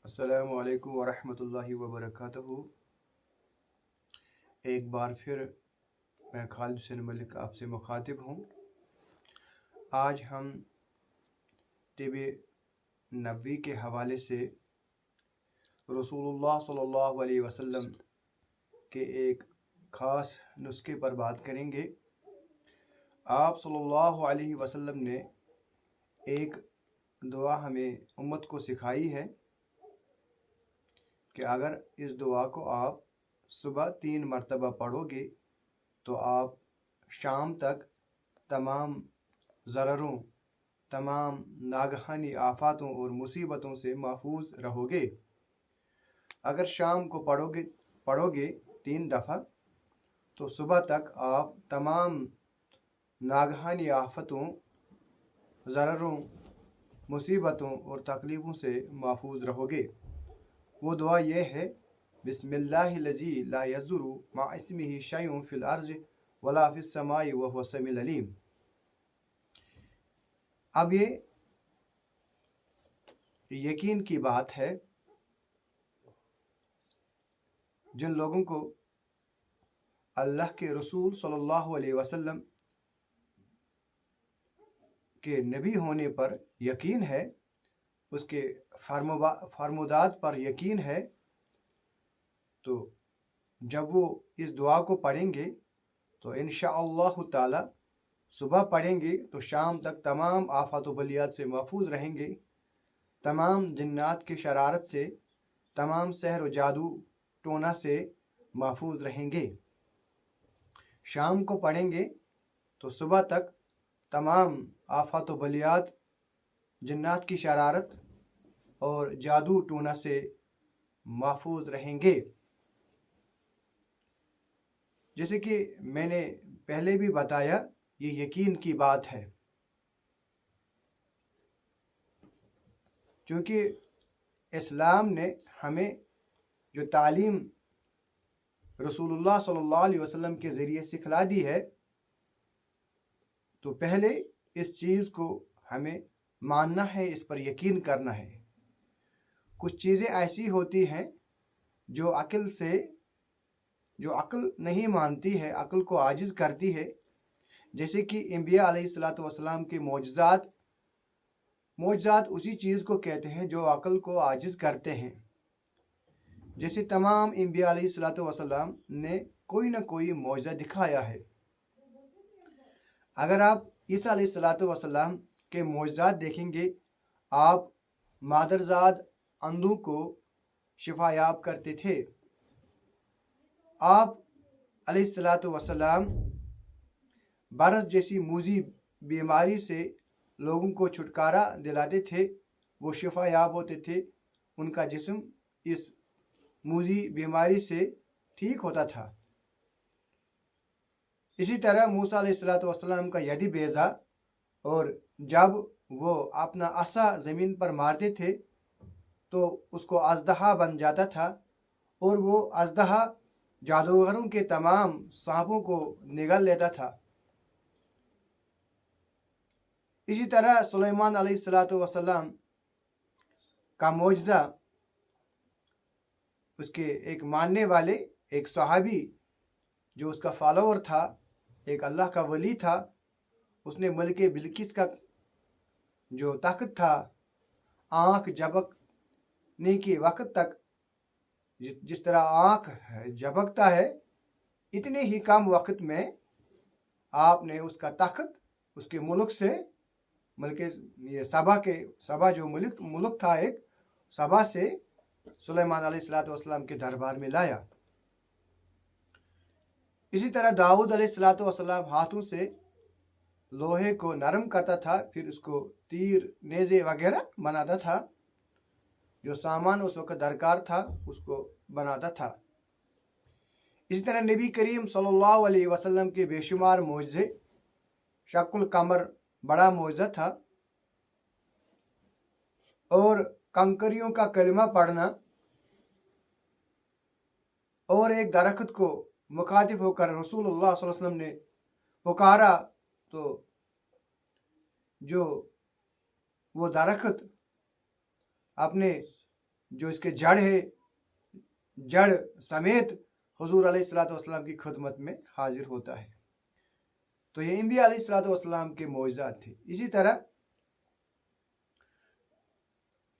السلام علیکم ورحمۃ اللہ وبرکاتہ۔ ایک بار پھر میں خالد حسین ملک آپ سے مخاطب ہوں۔ آج ہم طب نبوی کے حوالے سے رسول اللہ صلی اللہ علیہ وسلم کے ایک خاص نسخے پر بات کریں گے۔ آپ صلی اللہ علیہ وسلم نے ایک دعا ہمیں امت کو سکھائی ہے کہ اگر اس دعا کو آپ صبح 3 مرتبہ پڑھو گے تو آپ شام تک تمام ضرروں، تمام ناگہانی آفاتوں اور مصیبتوں سے محفوظ رہو گے۔ اگر شام کو پڑھو گے 3 دفعہ تو صبح تک آپ تمام ناگہانی آفتوں، ضرروں، مصیبتوں اور تکلیفوں سے محفوظ رہو گے۔ وہ دعا یہ ہے: بسم اللہ الذی لا یضر مع اسمہ شیء فی الارض ولا فی السماء وهو السمیع العلیم۔ اب یہ یقین کی بات ہے، جن لوگوں کو اللہ کے رسول صلی اللہ علیہ وسلم کے نبی ہونے پر یقین ہے، اس کے فرمودات پر یقین ہے، تو جب وہ اس دعا کو پڑھیں گے تو انشاءاللہ تعالی صبح پڑھیں گے تو شام تک تمام آفات و بلیات سے محفوظ رہیں گے، تمام جنات کی شرارت سے، تمام سحر و جادو ٹونا سے محفوظ رہیں گے۔ شام کو پڑھیں گے تو صبح تک تمام آفات و بلیات، جنات کی شرارت اور جادو ٹونا سے محفوظ رہیں گے۔ جیسے کہ میں نے پہلے بھی بتایا، یہ یقین کی بات ہے، چونکہ اسلام نے ہمیں جو تعلیم رسول اللہ صلی اللہ علیہ وسلم کے ذریعے سکھلا دی ہے، تو پہلے اس چیز کو ہمیں ماننا ہے، اس پر یقین کرنا ہے۔ کچھ چیزیں ایسی ہوتی ہیں جو عقل نہیں مانتی ہے، عقل کو عاجز کرتی ہے، جیسے کہ انبیاء علیہ السلام کے معجزات اسی چیز کو کہتے ہیں جو عقل کو عاجز کرتے ہیں۔ جیسے تمام انبیاء علیہ السلام نے کوئی نہ کوئی معجزہ دکھایا ہے۔ اگر آپ عیسیٰ علیہ السلام کے معجزات دیکھیں گے، آپ مادرزاد اندھوں کو شفا یاب کرتے تھے، آپ علیہ السلام برس جیسی موذی بیماری سے لوگوں کو چھٹکارا دلاتے تھے، وہ شفا یاب ہوتے تھے، ان کا جسم اس موذی بیماری سے ٹھیک ہوتا تھا۔ اسی طرح موسیٰ علیہ السلام کا ید بیضا، اور جب وہ اپنا عصا زمین پر مارتے تھے تو اس کو اژدہا بن جاتا تھا، اور وہ اژدہا جادوگروں کے تمام سانپوں کو نگل لیتا تھا۔ اسی طرح سلیمان علیہ السلام کا معجزہ، اس کے ایک ماننے والے، ایک صحابی جو اس کا فالوور تھا، ایک اللہ کا ولی تھا، اس نے ملک بلقیس کا جو طاقت تھا، آنکھ جھپکنے کے وقت تک جس طرح آنکھ جھپکتا ہے، اتنے ہی کم وقت میں آپ نے اس کا طاقت اس کے ملک سے، سبا جو ملک تھا، ایک سبا سے سلیمان علیہ السلام کے دربار میں لایا۔ اسی طرح داؤد علیہ السلام ہاتھوں سے لوہے کو نرم کرتا تھا، پھر اس کو تیر، نیزے وغیرہ بناتا تھا، جو سامان اس وقت درکار تھا اس کو بناتا تھا۔ اسی طرح نبی کریم صلی اللہ علیہ وسلم کے بے شمار معجزے، شق القمر بڑا معجزہ تھا، اور کنکریوں کا کلمہ پڑھنا، اور ایک درخت کو مخاطب ہو کر رسول اللہ صلی اللہ علیہ وسلم نے پکارا تو جو وہ درخت اپنے जो इसके जड़ है, जड़ समेत हुजूर अलैहिस्सलातु वस्सलाम की खिदमत में हाजिर होता है। तो ये अंबिया अलैहिस्सलातु वस्सलाम के मौजज़ात थे। इसी तरह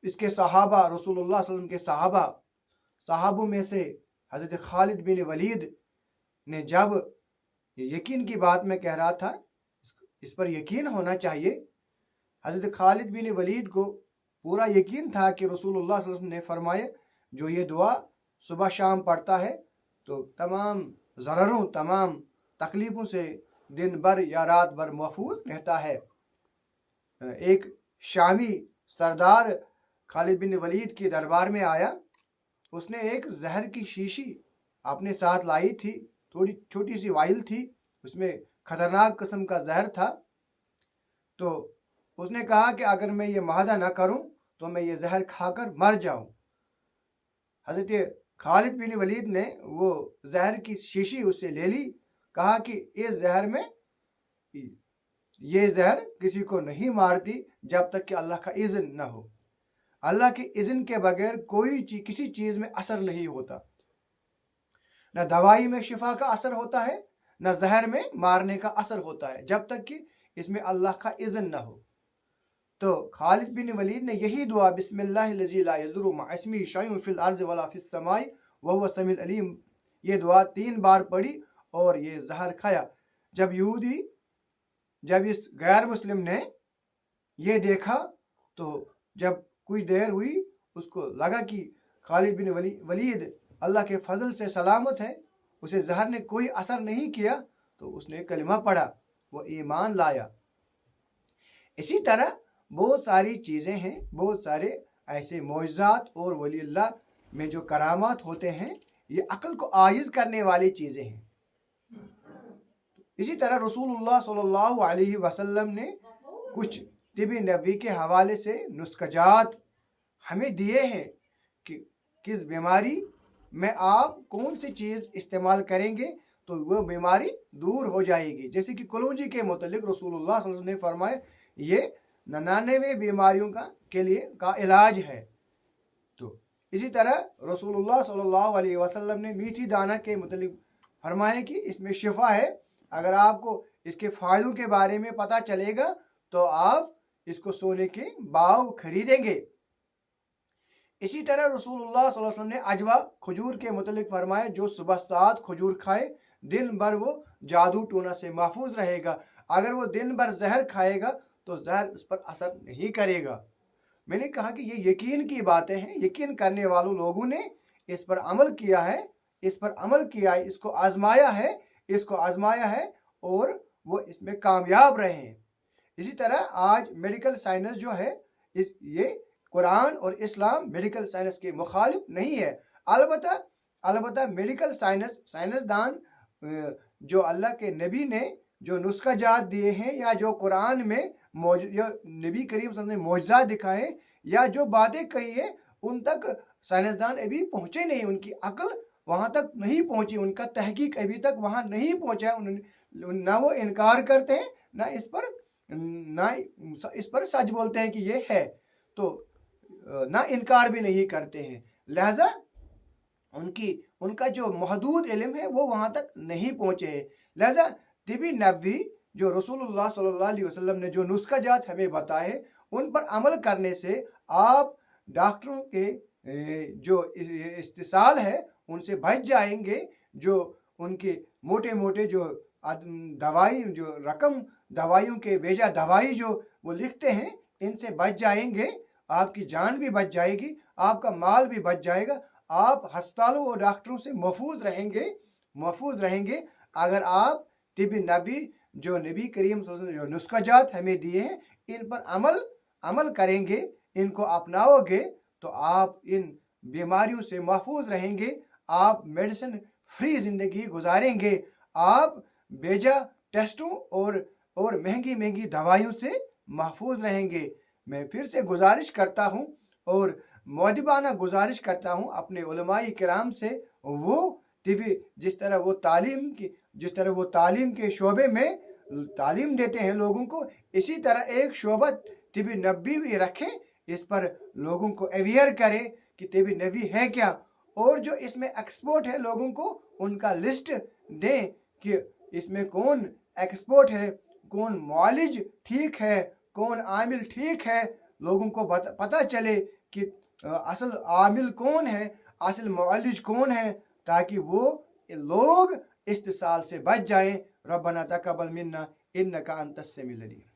इसके सहाबा, रसूलुल्लाह सल्लल्लाहु अलैहि वसल्लम के सहाबों में से हज़रत खालिद बिन वलीद ने जब यकीन की बात में कह रहा था, इस पर यकीन होना चाहिए, हज़रत खालिद बिन वलीद को पूरा यकीन था कि रसूलुल्लाह सल्लल्लाहु अलैहि वसल्लम ने फरमाया जो ये दुआ सुबह शाम पढ़ता है तो तमाम ज़ररों, तमाम तकलीफ़ों से दिन भर या रात भर महफूज रहता है। एक शामी सरदार खालिद बिन वलीद के दरबार में आया। उसने एक जहर की शीशी अपने साथ लाई थी, थोड़ी छोटी सी वाइल थी, उसमें खतरनाक किस्म का जहर था। तो उसने कहा कि अगर मैं ये माहदा ना करूं तो मैं ये जहर खाकर मर जाऊं। हज़रत खालिद बिन वलीद ने वो जहर की शीशी उससे ले ली, कहा कि इस जहर में, ये जहर किसी को नहीं मारती जब तक कि अल्लाह का इज़्न ना हो। अल्लाह के इज़्न के बगैर कोई किसी चीज़ में असर नहीं होता। न दवाई में शिफा का असर होता है, न जहर में मारने का असर होता है, जब तक कि इसमें अल्लाह का इज़्न ना हो। तो खालिद बिन वलीद ने यही दुआ बिस्मिल्लाहिल्लज़ी ला यज़ुरु मअ इस्मिही शैउन फिल अर्ज़ि वला फिस समाई व हुवा समीउल अलीम, ये दुआ 3 बार पढ़ी और ये जहर खाया। जब इस गैर मुस्लिम ने ये देखा तो जब कुछ देर हुई, उसको लगा कि खालिद बिन वलीद अल्लाह के फजल से सलामत है, उसे जहर ने कोई असर नहीं किया, तो उसने कलिमा पढ़ा, वो ईमान लाया। इसी तरह बहुत सारी चीज़ें हैं, बहुत सारे ऐसे मौजज़ात और वलील्लाह में जो करामात होते हैं, ये अक्ल को आजिज़ करने वाली चीज़ें हैं। इसी तरह रसूलुल्लाह सल्लल्लाहु अलैहि वसल्लम ने कुछ तिबी नबी के हवाले से नुस्ख़ाजात हमें दिए हैं कि किस बीमारी में आप कौन सी चीज़ इस्तेमाल करेंगे तो वह बीमारी दूर हो जाएगी। जैसे कि कलौंजी के मुतल्लिक़ रसूलुल्लाह सल्लल्लाहु अलैहि वसल्लम ने फरमाया ये 99 बीमारियों के लिए का इलाज है। तो इसी तरह रसूलुल्लाह सल्लल्लाहु अलैहि वसल्लम ने मीठी दाना के मुतल्लिक़ फरमाया कि इसमें शिफा है। अगर आपको इसके फ़ायदों के बारे में पता चलेगा तो आप इसको सोने के बाव खरीदेंगे। इसी तरह रसूलुल्लाह सल्लल्लाहु अलैहि वसल्लम ने अजवा खजूर के मुतल्लिक़ फरमाया जो सुबह 7 खजूर खाए दिन भर वो जादू टोना से महफूज रहेगा। अगर वो दिन भर जहर खाएगा तो जहर उस पर असर नहीं करेगा। मैंने कहा कि ये यकीन की बातें हैं, यकीन करने वालों लोगों ने इस पर अमल किया है, इसको आजमाया है और वो इसमें कामयाब रहे हैं। इसी तरह आज मेडिकल साइंस जो है, ये कुरान और इस्लाम मेडिकल साइंस के मुखालिफ नहीं है। अलबत्ता मेडिकल साइंसदान जो अल्लाह के नबी ने जो नुस्ख़ाजात दिए हैं या जो कुरान में नबी करीम सल्लल्लाहु अलैहि वसल्लम ने मौजज़ात दिखाए या जो बातें कही है, उन तक साइंसदान अभी पहुँचे नहीं, उनकी अक्ल वहाँ तक नहीं पहुँची, उनका तहकीक अभी तक वहाँ नहीं पहुँचा। ना वो इनकार करते हैं, ना इस पर सच बोलते हैं कि ये है, तो ना इनकार भी नहीं करते हैं। लिहाजा उनका जो महदूद इल्म है वो वहाँ तक नहीं पहुँचे है। लिहाजा तिबी नबी जो रसूलुल्लाह सल्लल्लाहु अलैहि वसल्लम ने जो नुस्ख़ाजात हमें बताए, उन पर अमल करने से आप डॉक्टरों के जो इस्तिसाल है उनसे बच जाएंगे। जो उनके मोटे जो दवाई, जो रकम दवाइयों के बेजा दवाई जो वो लिखते हैं, इनसे बच जाएंगे। आपकी जान भी बच जाएगी, आपका माल भी बच जाएगा, आप अस्पतालों और डॉक्टरों से महफूज रहेंगे अगर आप तिबी नबी जो नबी करीम सल्लल्लाहु अलैहि वसल्लम जो नुस्ख़ाजात हमें दिए हैं इन पर अमल करेंगे, इनको अपनाओगे तो आप इन बीमारियों से महफूज रहेंगे। आप मेडिसिन फ्री ज़िंदगी गुजारेंगे, आप बेजा टेस्टों और महंगी दवाइयों से महफूज रहेंगे। मैं फिर से गुजारिश करता हूँ और मुअद्दिबाना गुजारिश करता हूँ अपने उलमाए किराम से, वो तिबी जिस तरह वो तालीम के शोबे में तालीम देते हैं लोगों को, इसी तरह एक शोबा तिबी नबी भी रखें, इस पर लोगों को अवेयर करें کہ بھی نبی ہے کیا، اور جو اس میں ایکسپرٹ ہے لوگوں کو ان کا لسٹ دیں کہ اس میں کون ایکسپرٹ ہے، کون معالج ٹھیک ہے، کون عامل ٹھیک ہے، لوگوں کو پتہ چلے کہ اصل عامل کون ہے، اصل معالج کون ہے، تاکہ وہ لوگ استحصال سے بچ جائیں۔ ربنا تقبل منا انک انت السمیع العلیم۔